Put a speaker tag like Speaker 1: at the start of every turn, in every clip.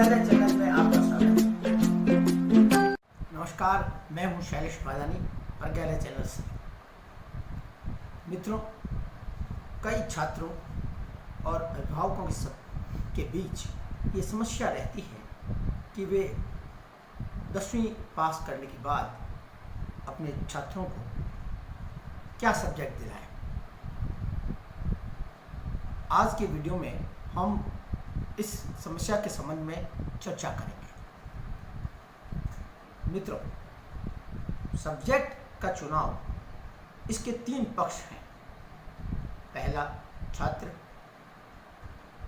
Speaker 1: प्रज्ञालय channel में आपका स्वागत है। नमस्कार, मैं हूं शैलेश बादानी, प्रज्ञालय चैनल से। मित्रों, कई छात्रों और अभिभावकों के बीच ये समस्या रहती है कि वे 10वीं पास करने के बाद अपने छात्रों को क्या सब्जेक्ट दिलाएं। आज के वीडियो में हम इस समस्या के संबंध में चर्चा करेंगे। मित्रों, सब्जेक्ट का चुनाव, इसके 3 पक्ष हैं। पहला छात्र,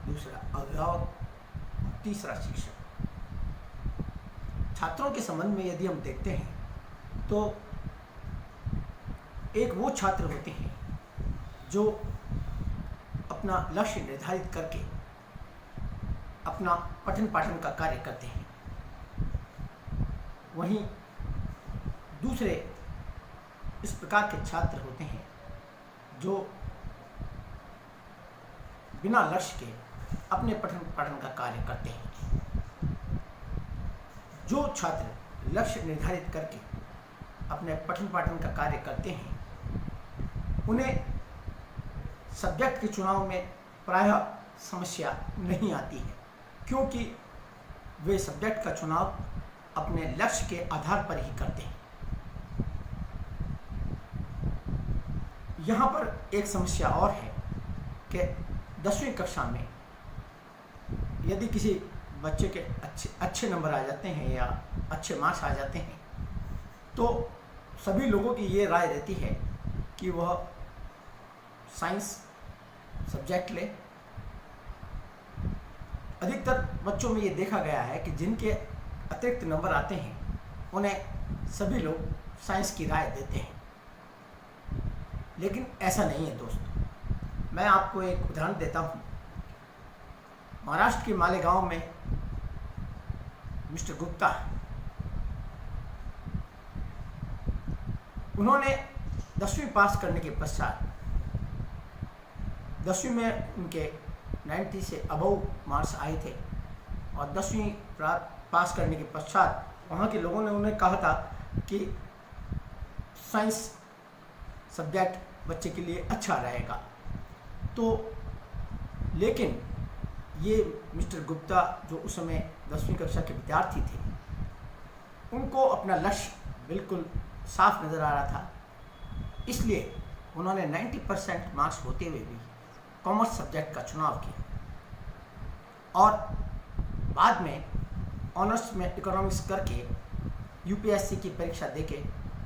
Speaker 1: दूसरा अभिभावक, तीसरा शिक्षक। छात्रों के संबंध में यदि हम देखते हैं तो एक वो छात्र होते हैं जो अपना लक्ष्य निर्धारित करके अपना पठन पाठन का कार्य करते हैं। वहीं दूसरे इस प्रकार के छात्र होते हैं जो बिना लक्ष्य के अपने पठन पाठन का कार्य करते हैं। जो छात्र लक्ष्य निर्धारित करके अपने पठन पाठन का कार्य करते हैं, उन्हें सब्जेक्ट के चुनाव में प्रायः समस्या नहीं आती है, क्योंकि वे सब्जेक्ट का चुनाव अपने लक्ष्य के आधार पर ही करते हैं। यहाँ पर एक समस्या और है कि 10वीं कक्षा में यदि किसी बच्चे के अच्छे नंबर आ जाते हैं या अच्छे मार्क्स आ जाते हैं, तो सभी लोगों की ये राय रहती है कि वह साइंस सब्जेक्ट ले। अधिकतर बच्चों में ये देखा गया है कि जिनके अतिरिक्त नंबर आते हैं, उन्हें सभी लोग साइंस की राय देते हैं। लेकिन ऐसा नहीं है दोस्तों। मैं आपको एक उदाहरण देता हूँ। महाराष्ट्र के मालेगांव में मिस्टर गुप्ता, उन्होंने 10वीं पास करने के पश्चात 10वीं में उनके 90 से अबव मार्क्स आए थे और 10वीं पास करने के पश्चात वहाँ के लोगों ने उन्हें कहा था कि साइंस सब्जेक्ट बच्चे के लिए अच्छा रहेगा। तो लेकिन ये मिस्टर गुप्ता, जो उस समय 10वीं कक्षा के विद्यार्थी थे, उनको अपना लक्ष्य बिल्कुल साफ नज़र आ रहा था। इसलिए उन्होंने 90% मार्क्स होते हुए भी कॉमर्स सब्जेक्ट का चुनाव किया और बाद में ऑनर्स में इकोनॉमिक्स करके यूपीएससी की परीक्षा देके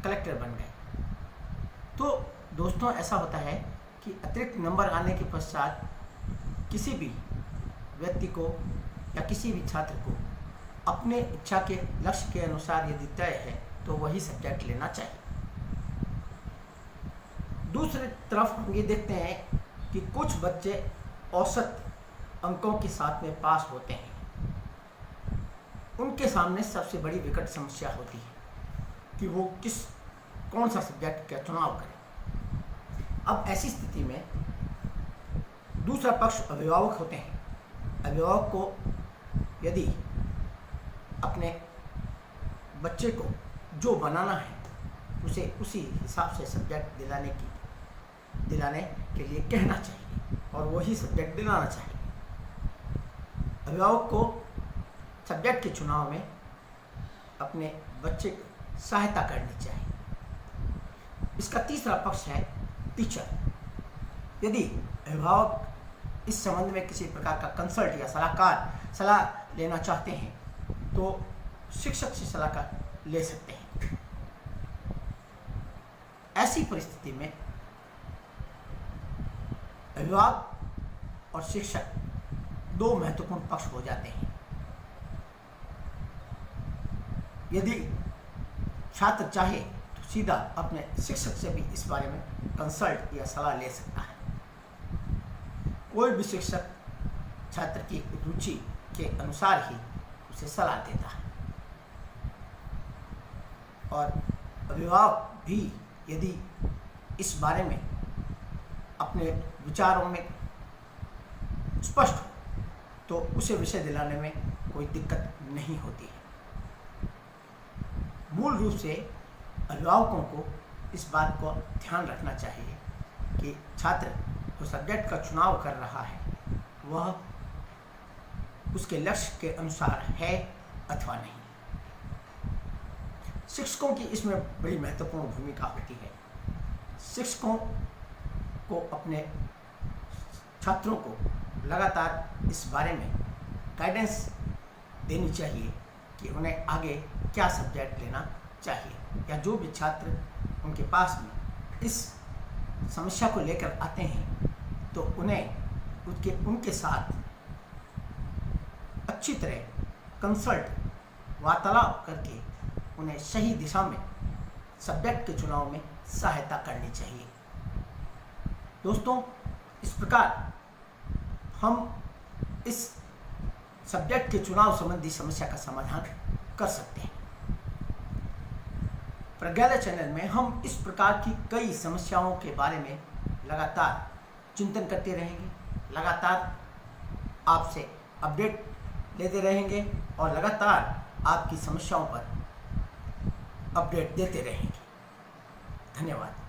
Speaker 1: कलेक्टर बन गए। तो दोस्तों, ऐसा होता है कि अतिरिक्त नंबर आने के पश्चात किसी भी व्यक्ति को या किसी भी छात्र को अपने इच्छा के लक्ष्य के अनुसार यदि तय है तो वही सब्जेक्ट लेना चाहिए। दूसरी तरफ हम ये देखते हैं कि कुछ बच्चे औसत अंकों के साथ में पास होते हैं। उनके सामने सबसे बड़ी विकट समस्या होती है कि वो कौन सा सब्जेक्ट का चुनाव करें। अब ऐसी स्थिति में दूसरा पक्ष अभिभावक होते हैं। अभिभावक को यदि अपने बच्चे को जो बनाना है उसे उसी हिसाब से सब्जेक्ट दिलाने के लिए कहना चाहिए और वही सब्जेक्ट दिलाना चाहिए। अभिभावक को सब्जेक्ट के चुनाव में अपने बच्चे की सहायता करनी चाहिए। इसका तीसरा पक्ष है टीचर। यदि अभिभावक इस संबंध में किसी प्रकार का कंसल्ट या सलाह लेना चाहते हैं तो शिक्षक से सलाह ले सकते हैं। ऐसी परिस्थिति में अभिभावक और शिक्षक 2 महत्वपूर्ण पक्ष हो जाते हैं। यदि छात्र चाहे तो सीधा अपने शिक्षक से भी इस बारे में कंसल्ट या सलाह ले सकता है। कोई भी शिक्षक छात्र की रुचि के अनुसार ही उसे सलाह देता है और अभिभावक भी यदि इस बारे में अपने विचारों में स्पष्ट हो तो उसे विषय दिलाने में कोई दिक्कत नहीं होती है। मूल रूप से अभिभावकों को इस बात को ध्यान रखना चाहिए कि छात्र जो सब्जेक्ट का चुनाव कर रहा है वह उसके लक्ष्य के अनुसार है अथवा नहीं। शिक्षकों की इसमें बड़ी महत्वपूर्ण भूमिका होती है। शिक्षकों को अपने छात्रों को लगातार इस बारे में गाइडेंस देनी चाहिए कि उन्हें आगे क्या सब्जेक्ट लेना चाहिए, या जो भी छात्र उनके पास में इस समस्या को लेकर आते हैं तो उन्हें उनके साथ अच्छी तरह कंसल्ट वार्तालाप करके उन्हें सही दिशा में सब्जेक्ट के चुनाव में सहायता करनी चाहिए। दोस्तों, इस प्रकार हम इस सब्जेक्ट के चुनाव संबंधी समस्या का समाधान कर सकते हैं। प्रज्ञालय चैनल में हम इस प्रकार की कई समस्याओं के बारे में लगातार चिंतन करते रहेंगे, लगातार आपसे अपडेट लेते रहेंगे और लगातार आपकी समस्याओं पर अपडेट देते रहेंगे। धन्यवाद।